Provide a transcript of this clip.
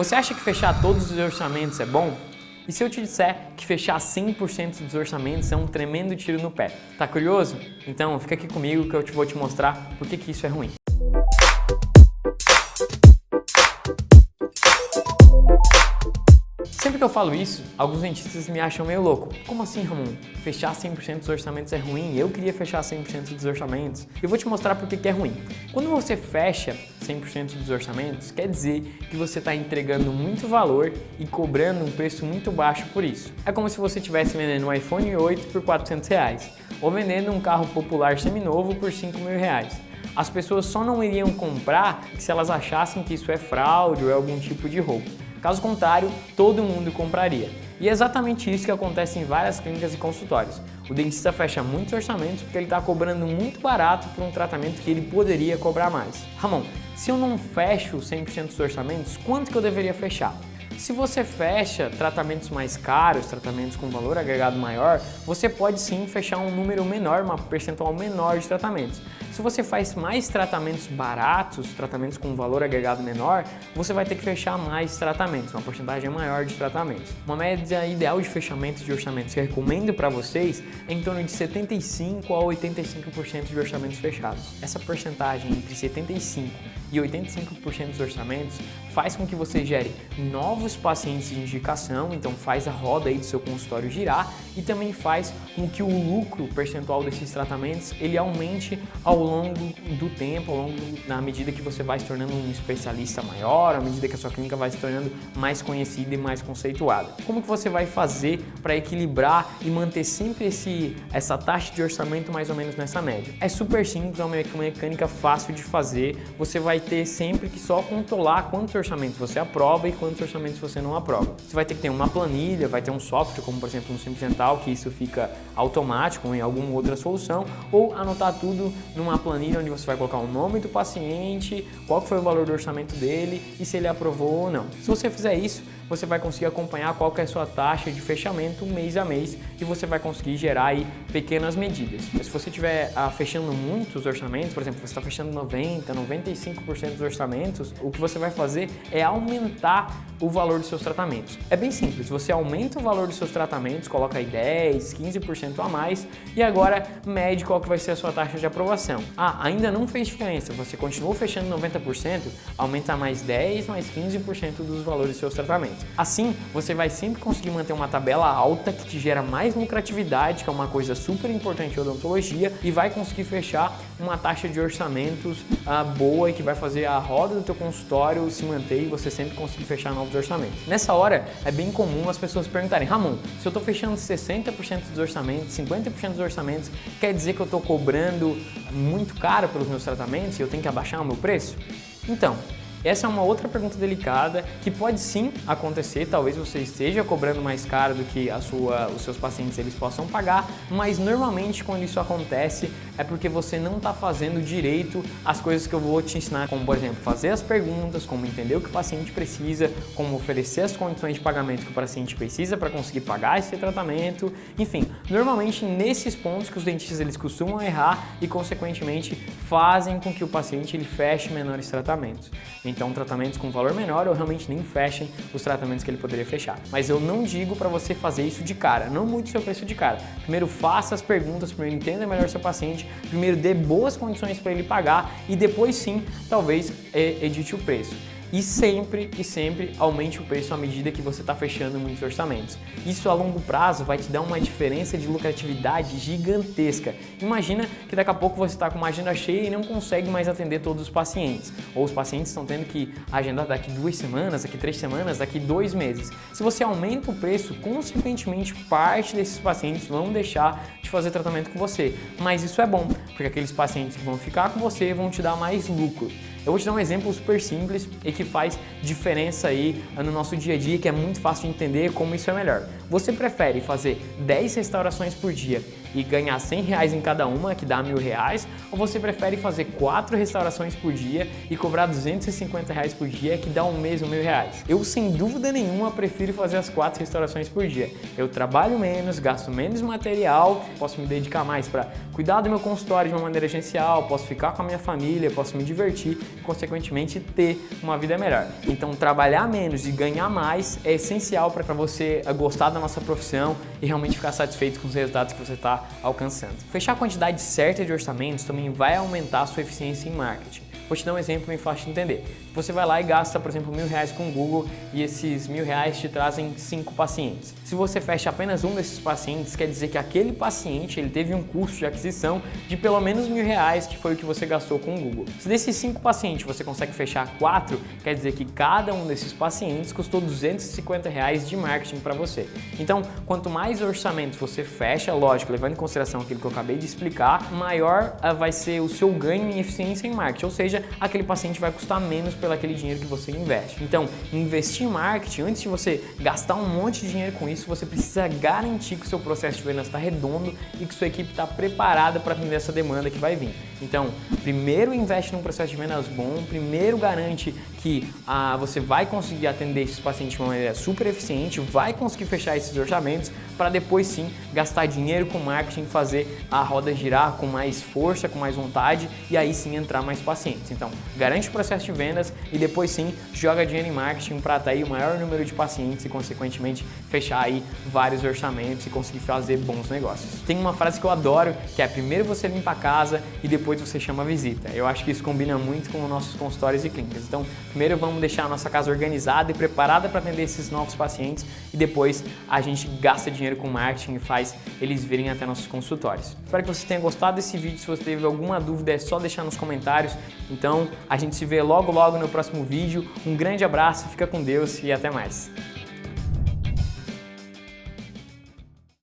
Você acha que fechar todos os orçamentos é bom? E se eu te disser que fechar 100% dos orçamentos é um tremendo tiro no pé? Tá curioso? Então fica aqui comigo que eu vou te mostrar por que isso é ruim. Sempre que eu falo isso, alguns dentistas me acham meio louco. Como assim, Ramon? Fechar 100% dos orçamentos é ruim? Eu queria fechar 100% dos orçamentos. Eu vou te mostrar por que é ruim. Quando você fecha 100% dos orçamentos, quer dizer que você está entregando muito valor e cobrando um preço muito baixo por isso. É como se você estivesse vendendo um iPhone 8 por R$400 ou vendendo um carro popular seminovo por R$5.000. As pessoas só não iriam comprar se elas achassem que isso é fraude ou é algum tipo de roubo. Caso contrário, todo mundo compraria. E é exatamente isso que acontece em várias clínicas e consultórios. O dentista fecha muitos orçamentos porque ele está cobrando muito barato por um tratamento que ele poderia cobrar mais. Ramon, se eu não fecho 100% dos orçamentos, quanto que eu deveria fechar? Se você fecha tratamentos mais caros, tratamentos com valor agregado maior, você pode sim fechar um número menor, uma percentual menor de tratamentos. Se você faz mais tratamentos baratos, tratamentos com valor agregado menor, você vai ter que fechar mais tratamentos, uma porcentagem maior de tratamentos. Uma média ideal de fechamento de orçamentos que eu recomendo para vocês é em torno de 75% a 85% de orçamentos fechados. Essa porcentagem entre 75% e 85% dos orçamentos faz com que você gere novos pacientes de indicação, então faz a roda aí do seu consultório girar e também faz com que o lucro percentual desses tratamentos ele aumente ao longo do tempo, na medida que você vai se tornando um especialista maior, à medida que a sua clínica vai se tornando mais conhecida e mais conceituada. Como que você vai fazer para equilibrar e manter sempre essa taxa de orçamento mais ou menos nessa média? É super simples, é uma mecânica fácil de fazer, você vai ter sempre que só controlar quantos orçamentos você aprova e quantos orçamentos você não aprova. Você vai ter que ter uma planilha, vai ter um software, como por exemplo no Simples Dental, que isso fica automático ou em alguma outra solução, ou anotar tudo numa planilha onde você vai colocar o nome do paciente, qual foi o valor do orçamento dele e se ele aprovou ou não. Se você fizer isso, você vai conseguir acompanhar qual que é a sua taxa de fechamento mês a mês e você vai conseguir gerar aí pequenas medidas. Mas se você estiver fechando muitos orçamentos, por exemplo, você está fechando 90%, 95% dos orçamentos, o que você vai fazer é aumentar o valor dos seus tratamentos. É bem simples, você aumenta o valor dos seus tratamentos, coloca aí 10%, 15% a mais e agora mede qual que vai ser a sua taxa de aprovação. Ainda não fez diferença, você continuou fechando 90%, aumenta mais 10%, mais 15% dos valores dos seus tratamentos. Assim, você vai sempre conseguir manter uma tabela alta que te gera mais lucratividade, que é uma coisa super importante em odontologia, e vai conseguir fechar uma taxa de orçamentos boa e que vai fazer a roda do teu consultório se manter e você sempre conseguir fechar novos orçamentos. Nessa hora, é bem comum as pessoas perguntarem: Ramon, se eu estou fechando 60% dos orçamentos, 50% dos orçamentos, quer dizer que eu estou cobrando muito caro pelos meus tratamentos e eu tenho que abaixar o meu preço? Então, essa é uma outra pergunta delicada que pode sim acontecer, talvez você esteja cobrando mais caro do que os seus pacientes eles possam pagar, mas normalmente quando isso acontece é porque você não está fazendo direito as coisas que eu vou te ensinar, como por exemplo, fazer as perguntas, como entender o que o paciente precisa, como oferecer as condições de pagamento que o paciente precisa para conseguir pagar esse tratamento, enfim, normalmente nesses pontos que os dentistas eles costumam errar e consequentemente fazem com que o paciente ele feche menores tratamentos. Então, tratamentos com valor menor ou realmente nem fechem os tratamentos que ele poderia fechar. Mas eu não digo para você fazer isso de cara, não mude seu preço de cara. Primeiro faça as perguntas, primeiro entenda melhor seu paciente, primeiro dê boas condições para ele pagar e depois sim, talvez edite o preço. E sempre aumente o preço à medida que você está fechando muitos orçamentos. Isso a longo prazo vai te dar uma diferença de lucratividade gigantesca. Imagina que daqui a pouco você está com uma agenda cheia e não consegue mais atender todos os pacientes. Ou os pacientes estão tendo que agendar daqui 2 semanas, daqui 3 semanas, daqui 2 meses. Se você aumenta o preço, consequentemente parte desses pacientes vão deixar de fazer tratamento com você. Mas isso é bom, porque aqueles pacientes que vão ficar com você vão te dar mais lucro. Eu vou te dar um exemplo super simples e que faz diferença aí no nosso dia a dia, que é muito fácil de entender como isso é melhor. Você prefere fazer 10 restaurações por dia e ganhar R$100 em cada uma, que dá R$1.000, ou você prefere fazer 4 restaurações por dia e cobrar R$250 por dia, que dá um mês R$1.000? Eu, sem dúvida nenhuma, prefiro fazer as 4 restaurações por dia. Eu trabalho menos, gasto menos material, posso me dedicar mais para cuidar do meu consultório de uma maneira essencial, posso ficar com a minha família, posso me divertir e, consequentemente, ter uma vida melhor. Então, trabalhar menos e ganhar mais é essencial para você gostar da nossa profissão e realmente ficar satisfeito com os resultados que você está alcançando. Fechar a quantidade certa de orçamentos também vai aumentar a sua eficiência em marketing. Vou te dar um exemplo bem fácil de entender. Você vai lá e gasta, por exemplo, R$1.000 com o Google e esses R$1.000 te trazem 5 pacientes. Se você fecha apenas um desses pacientes, quer dizer que aquele paciente ele teve um custo de aquisição de pelo menos R$1.000, que foi o que você gastou com o Google. Se desses 5 pacientes você consegue fechar 4, quer dizer que cada um desses pacientes custou R$250 de marketing para você. Então, quanto mais orçamentos você fecha, lógico, levando em consideração aquilo que eu acabei de explicar, maior vai ser o seu ganho em eficiência em marketing, ou seja, aquele paciente vai custar menos pelo aquele dinheiro que você investe. Então, investir em marketing, antes de você gastar um monte de dinheiro com isso, você precisa garantir que o seu processo de vendas está redondo e que sua equipe está preparada para atender essa demanda que vai vir. Então, primeiro investe num processo de vendas bom, primeiro garante que você vai conseguir atender esses pacientes de uma maneira super eficiente, vai conseguir fechar esses orçamentos para depois sim gastar dinheiro com marketing, fazer a roda girar com mais força, com mais vontade e aí sim entrar mais pacientes. Então, garante o processo de vendas e depois sim joga dinheiro em marketing para atrair o maior número de pacientes e consequentemente fechar aí vários orçamentos e conseguir fazer bons negócios. Tem uma frase que eu adoro, que é: primeiro você limpa a casa e depois você chama a visita. Eu acho que isso combina muito com os nossos consultórios e clínicas. Então, primeiro vamos deixar a nossa casa organizada e preparada para atender esses novos pacientes e depois a gente gasta dinheiro com marketing e faz eles virem até nossos consultórios. Espero que você tenha gostado desse vídeo. Se você teve alguma dúvida, é só deixar nos comentários. Então, a gente se vê logo no próximo vídeo. Um grande abraço, fica com Deus e até mais.